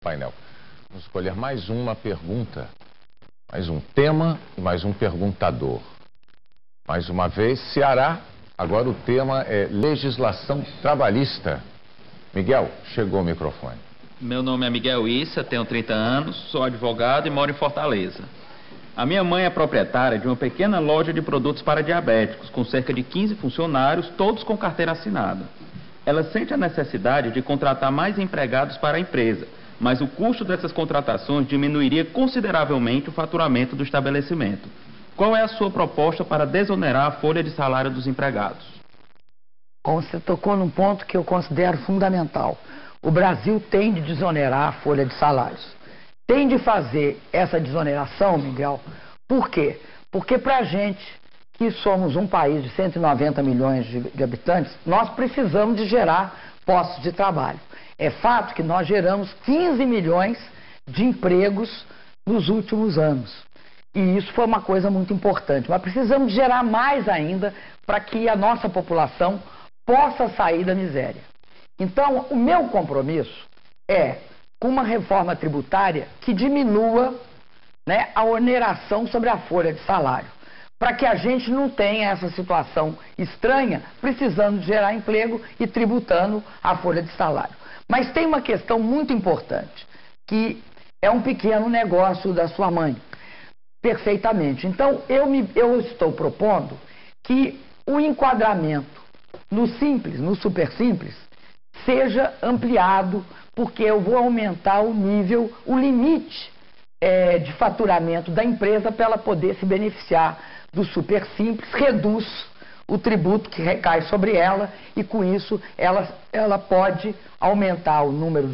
Painel. Vamos escolher mais uma pergunta, mais um tema e mais um perguntador. Mais uma vez, Ceará. Agora o tema é legislação trabalhista. Miguel, chegou o microfone. Meu nome é Miguel Issa, tenho 30 anos, sou advogado e moro em Fortaleza. A minha mãe é proprietária de uma pequena loja de produtos para diabéticos, com cerca de 15 funcionários, todos com carteira assinada. Ela sente a necessidade de contratar mais empregados para a empresa, mas o custo dessas contratações diminuiria consideravelmente o faturamento do estabelecimento. Qual é a sua proposta para desonerar a folha de salário dos empregados? Bom, você tocou num ponto que eu considero fundamental. O Brasil tem de desonerar a folha de salários. Tem de fazer essa desoneração, Miguel. Por quê? Porque para a gente, que somos um país de 190 milhões de habitantes, nós precisamos de gerar postos de trabalho. É fato que nós geramos 15 milhões de empregos nos últimos anos. E isso foi uma coisa muito importante. Mas precisamos gerar mais ainda para que a nossa população possa sair da miséria. Então, o meu compromisso é com uma reforma tributária que diminua, né, a oneração sobre a folha de salário, para que a gente não tenha essa situação estranha, precisando gerar emprego e tributando a folha de salário. Mas tem uma questão muito importante, que é um pequeno negócio da sua mãe. Perfeitamente. Então, eu estou propondo que o enquadramento no simples, no super simples, seja ampliado, porque eu vou aumentar o nível, o limite de faturamento da empresa para ela poder se beneficiar do super simples, reduz o tributo que recai sobre ela e com isso ela pode aumentar o número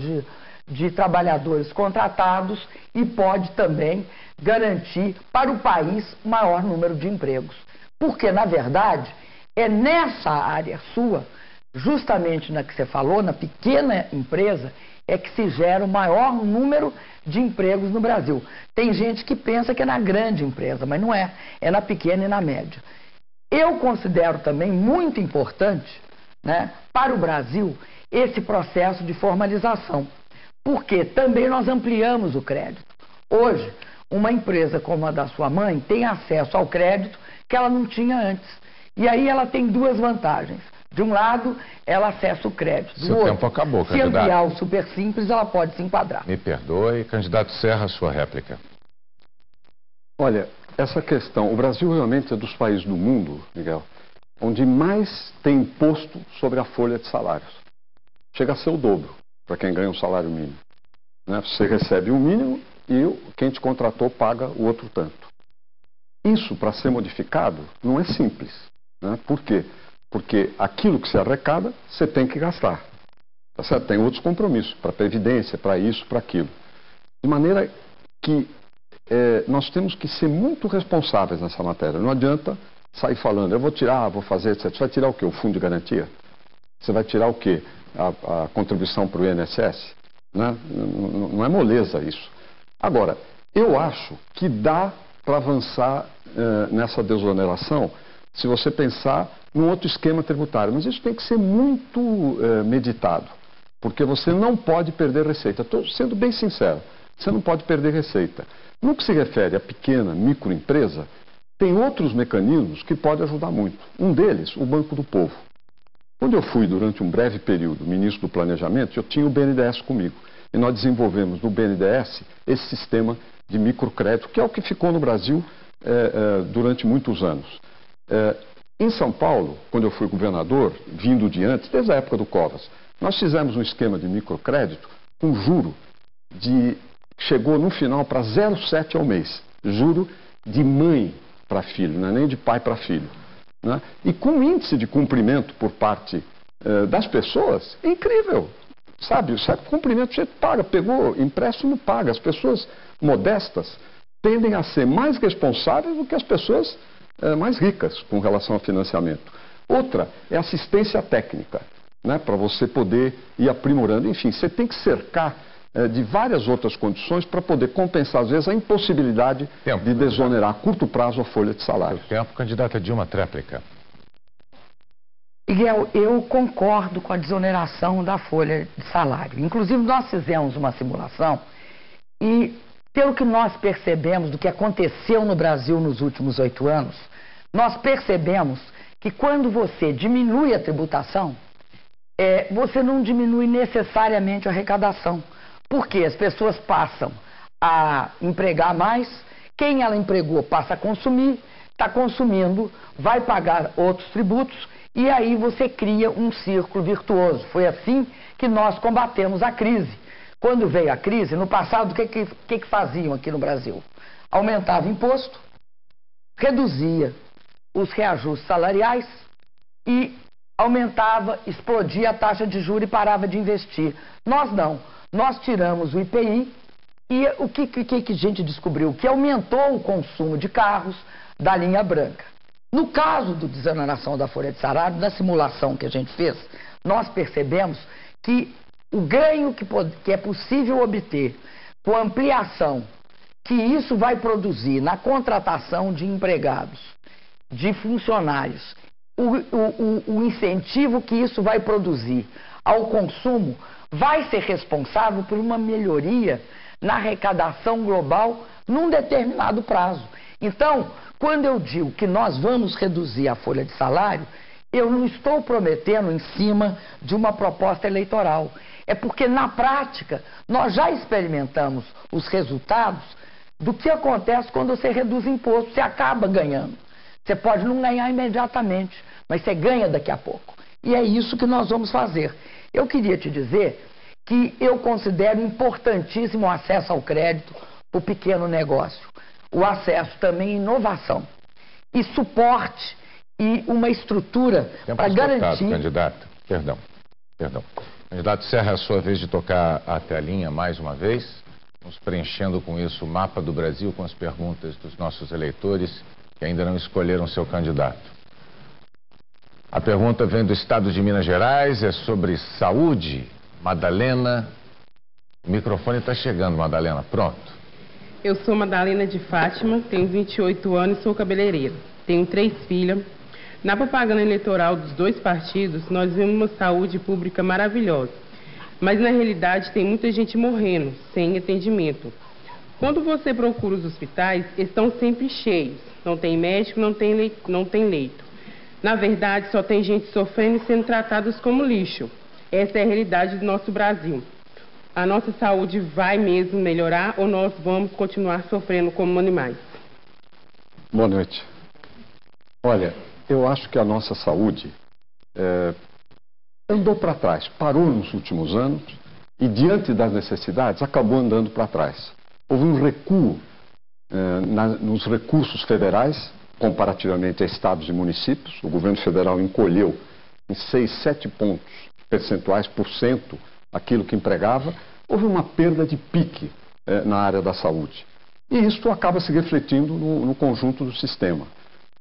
de trabalhadores contratados e pode também garantir para o país maior número de empregos. Porque, na verdade, é nessa área sua, justamente na que você falou, na pequena empresa, é que se gera o maior número de empregos no Brasil. Tem gente que pensa que é na grande empresa, mas não é. É na pequena e na média. Eu considero também muito importante, né, para o Brasil esse processo de formalização. Porque também nós ampliamos o crédito. Hoje, uma empresa como a da sua mãe tem acesso ao crédito que ela não tinha antes. E aí ela tem duas vantagens. De um lado, ela acessa o crédito. Do outro, tempo acabou, se candidato. ampliar o super simples, ela pode se enquadrar. Me perdoe, candidato Serra, a sua réplica. Olha, essa questão, o Brasil realmente é dos países do mundo, Miguel, onde mais tem imposto sobre a folha de salários. Chega a ser o dobro para quem ganha um salário mínimo. Né? Você recebe o mínimo e quem te contratou paga o outro tanto. Isso, para ser modificado, não é simples. Né? Por quê? Porque aquilo que se arrecada, você tem que gastar. Tá certo? Tem outros compromissos, para previdência, para isso, para aquilo. De maneira que nós temos que ser muito responsáveis nessa matéria. Não adianta sair falando, eu vou tirar, vou fazer, etc. Você vai tirar o quê? O fundo de garantia? Você vai tirar o quê? A contribuição para o INSS? Né? Não é moleza isso. Agora, eu acho que dá para avançar nessa desoneração se você pensar num outro esquema tributário. Mas isso tem que ser muito meditado, porque você não pode perder receita. Estou sendo bem sincero, você não pode perder receita. No que se refere à pequena, microempresa, tem outros mecanismos que podem ajudar muito. Um deles, o Banco do Povo. Quando eu fui, durante um breve período, ministro do Planejamento, eu tinha o BNDES comigo. E nós desenvolvemos no BNDES esse sistema de microcrédito, que é o que ficou no Brasil durante muitos anos. Em São Paulo, quando eu fui governador, vindo de antes, desde a época do Covas, nós fizemos um esquema de microcrédito com juro chegou no final para 0,7 ao mês. Juro de mãe para filho, não é nem de pai para filho. Né? E com índice de cumprimento por parte das pessoas, é incrível. Sabe, o certo cumprimento você paga, pegou empréstimo, paga. As pessoas modestas tendem a ser mais responsáveis do que as pessoas mais ricas com relação ao financiamento. Outra é assistência técnica, né, para você poder ir aprimorando. Enfim, você tem que cercar de várias outras condições para poder compensar, às vezes, a impossibilidade de desonerar a curto prazo a folha de salário. Tempo, candidata Dilma, tréplica. Miguel, eu concordo com a desoneração da folha de salário. Inclusive, nós fizemos uma simulação e, pelo que nós percebemos do que aconteceu no Brasil nos últimos 8 anos, nós percebemos que quando você diminui a tributação, você não diminui necessariamente a arrecadação. Porque as pessoas passam a empregar mais, quem ela empregou passa a consumir, está consumindo, vai pagar outros tributos, e aí você cria um círculo virtuoso. Foi assim que nós combatemos a crise. Quando veio a crise, no passado, o que faziam aqui no Brasil? Aumentava imposto, reduzia os reajustes salariais e aumentava, explodia a taxa de juros e parava de investir. Nós não. Nós tiramos o IPI e o que a gente descobriu? Que aumentou o consumo de carros da linha branca. No caso da desoneração da folha de salário, na simulação que a gente fez, nós percebemos que o ganho que é possível obter com a ampliação que isso vai produzir na contratação de empregados, de funcionários, o incentivo que isso vai produzir ao consumo, vai ser responsável por uma melhoria na arrecadação global num determinado prazo. Então, quando eu digo que nós vamos reduzir a folha de salário, eu não estou prometendo em cima de uma proposta eleitoral. É porque, na prática, nós já experimentamos os resultados do que acontece quando você reduz imposto. Você acaba ganhando. Você pode não ganhar imediatamente, mas você ganha daqui a pouco. E é isso que nós vamos fazer. Eu queria te dizer que eu considero importantíssimo o acesso ao crédito para o pequeno negócio. O acesso também à inovação e suporte e uma estrutura para garantir... Candidato, perdão. Candidato Serra, é a sua vez de tocar a telinha mais uma vez, nos preenchendo com isso o mapa do Brasil com as perguntas dos nossos eleitores que ainda não escolheram seu candidato. A pergunta vem do estado de Minas Gerais, é sobre saúde. Madalena, o microfone está chegando, Madalena, pronto. Eu sou Madalena de Fátima, tenho 28 anos e sou cabeleireira. Tenho 3 filhas. Na propaganda eleitoral dos 2 partidos, nós vemos uma saúde pública maravilhosa. Mas, na realidade, tem muita gente morrendo, sem atendimento. Quando você procura os hospitais, estão sempre cheios. Não tem médico, não tem leito. Na verdade, só tem gente sofrendo e sendo tratados como lixo. Essa é a realidade do nosso Brasil. A nossa saúde vai mesmo melhorar ou nós vamos continuar sofrendo como animais? Boa noite. Olha, eu acho que a nossa saúde andou para trás, parou nos últimos anos e, diante das necessidades, acabou andando para trás. Houve um recuo nos recursos federais, comparativamente a estados e municípios. O governo federal encolheu em 6, 7 pontos percentuais por cento aquilo que empregava. Houve uma perda de pique na área da saúde. E isso acaba se refletindo no conjunto do sistema.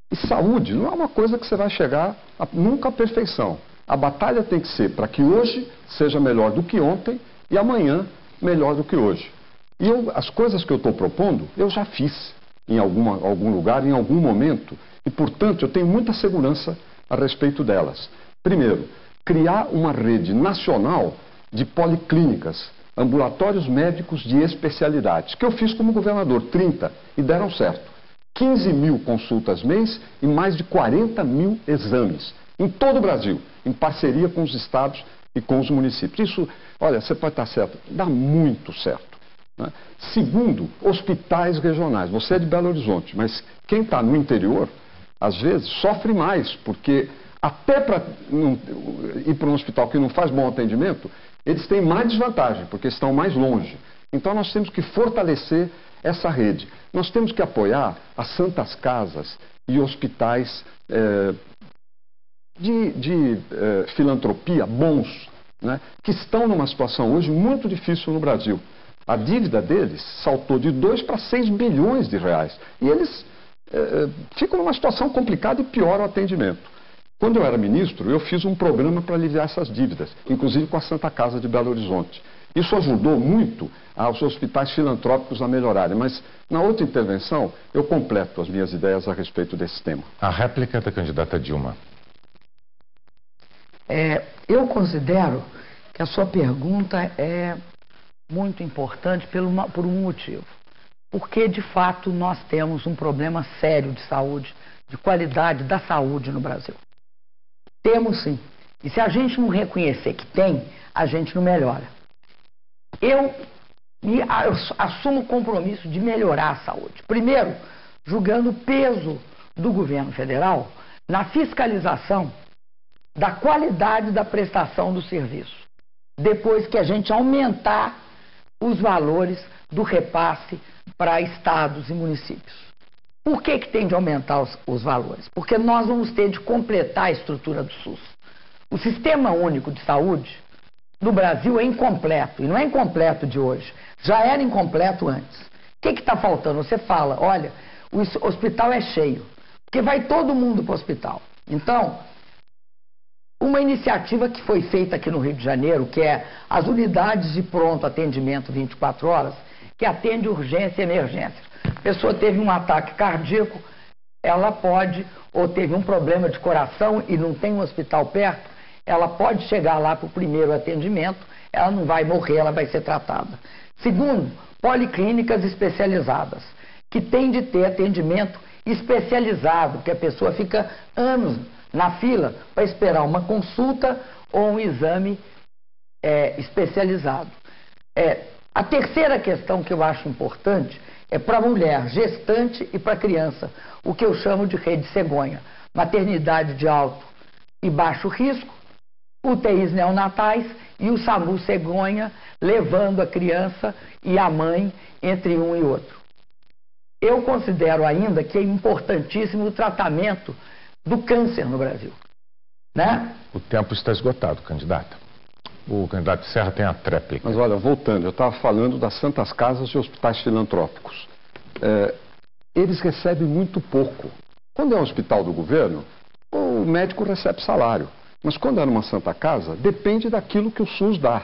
E saúde não é uma coisa que você vai chegar nunca à perfeição. A batalha tem que ser para que hoje seja melhor do que ontem e amanhã melhor do que hoje. E as coisas que eu estou propondo, eu já fiz em algum lugar, em algum momento, e, portanto, eu tenho muita segurança a respeito delas. Primeiro, criar uma rede nacional de policlínicas, ambulatórios médicos de especialidades, que eu fiz como governador, 30, e deram certo. 15 mil consultas mês e mais de 40 mil exames, em todo o Brasil, em parceria com os estados e com os municípios. Isso, olha, você pode estar certo, dá muito certo. Né? Segundo, hospitais regionais. Você é de Belo Horizonte, mas quem está no interior, às vezes, sofre mais, porque até para ir para um hospital que não faz bom atendimento, eles têm mais desvantagem, porque estão mais longe. Então nós temos que fortalecer essa rede. Nós temos que apoiar as santas casas e hospitais de filantropia bons, né, que estão numa situação hoje muito difícil no Brasil. A dívida deles saltou de 2 para 6 bilhões de reais. E eles ficam numa situação complicada e pioram o atendimento. Quando eu era ministro, eu fiz um programa para aliviar essas dívidas, inclusive com a Santa Casa de Belo Horizonte. Isso ajudou muito aos hospitais filantrópicos a melhorarem, mas na outra intervenção eu completo as minhas ideias a respeito desse tema. A réplica da candidata Dilma. Eu considero que a sua pergunta é muito importante por um motivo. Porque, de fato, nós temos um problema sério de saúde, de qualidade da saúde no Brasil. Temos sim. E se a gente não reconhecer que tem, a gente não melhora. Eu assumo o compromisso de melhorar a saúde. Primeiro, julgando o peso do governo federal na fiscalização da qualidade da prestação do serviço. Depois que a gente aumentar os valores do repasse para estados e municípios. Por que tem de aumentar os valores? Porque nós vamos ter de completar a estrutura do SUS. O Sistema Único de Saúde no Brasil é incompleto, e não é incompleto de hoje, já era incompleto antes. O que está faltando? Você fala, olha, o hospital é cheio, porque vai todo mundo para o hospital. Então, uma iniciativa que foi feita aqui no Rio de Janeiro, que é as unidades de pronto atendimento 24 horas, que atende urgência e emergência. A pessoa teve um ataque cardíaco, ela pode, ou teve um problema de coração e não tem um hospital perto, ela pode chegar lá para o primeiro atendimento, ela não vai morrer, ela vai ser tratada. Segundo, policlínicas especializadas, que tem de ter atendimento especializado, que a pessoa fica anos na fila para esperar uma consulta ou um exame especializado. A terceira questão que eu acho importante é para a mulher gestante e para a criança, o que eu chamo de rede cegonha, maternidade de alto e baixo risco, UTIs neonatais e o SAMU cegonha, levando a criança e a mãe entre um e outro. Eu considero ainda que é importantíssimo o tratamento do câncer no Brasil, né? O tempo está esgotado, candidato. O candidato Serra tem a tréplica. Mas olha, voltando, eu estava falando das santas casas e hospitais filantrópicos. Eles recebem muito pouco. Quando é um hospital do governo, o médico recebe salário. Mas quando é numa santa casa, depende daquilo que o SUS dá,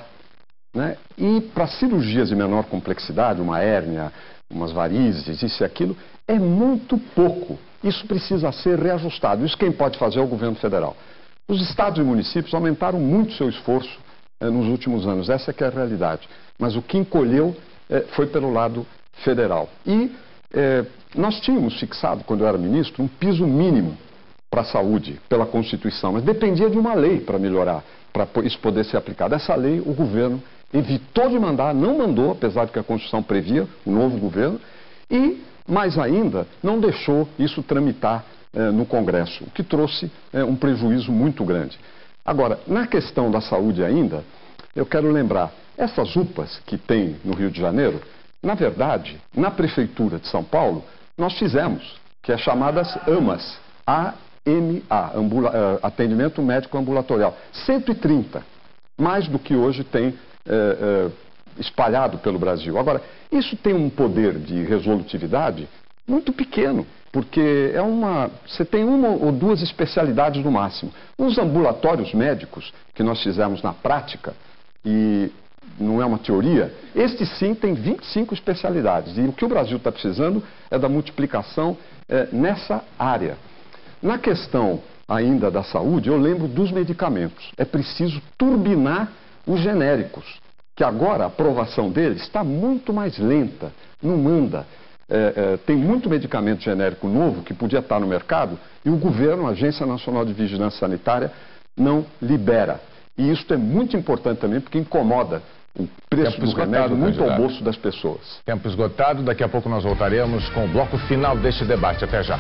né? E para cirurgias de menor complexidade, uma hérnia, umas varizes, isso e aquilo, é muito pouco. Isso precisa ser reajustado. Isso quem pode fazer é o governo federal. Os estados e municípios aumentaram muito seu esforço nos últimos anos. Essa é que é a realidade. Mas o que encolheu foi pelo lado federal. E nós tínhamos fixado, quando eu era ministro, um piso mínimo para a saúde, pela Constituição. Mas dependia de uma lei para melhorar, para isso poder ser aplicado. Essa lei o governo evitou de mandar, não mandou, apesar de que a Constituição previa, o novo governo, e, mais ainda, não deixou isso tramitar no Congresso, o que trouxe um prejuízo muito grande. Agora, na questão da saúde ainda, eu quero lembrar, essas UPAs que tem no Rio de Janeiro, na verdade, na Prefeitura de São Paulo, nós fizemos, que é chamadas AMAs, Atendimento Médico Ambulatorial, 130, mais do que hoje tem espalhado pelo Brasil. Agora, isso tem um poder de resolutividade muito pequeno, porque você tem uma ou duas especialidades no máximo. Os ambulatórios médicos que nós fizemos na prática, e não é uma teoria, estes sim têm 25 especialidades. E o que o Brasil está precisando é da multiplicação nessa área. Na questão ainda da saúde, eu lembro dos medicamentos. É preciso turbinar os genéricos, que agora a aprovação deles está muito mais lenta, não anda. Tem muito medicamento genérico novo que podia estar no mercado e o governo, a Agência Nacional de Vigilância Sanitária, não libera. E isso é muito importante também porque incomoda o preço do remédio muito ao bolso das pessoas. Tempo esgotado, daqui a pouco nós voltaremos com o bloco final deste debate. Até já.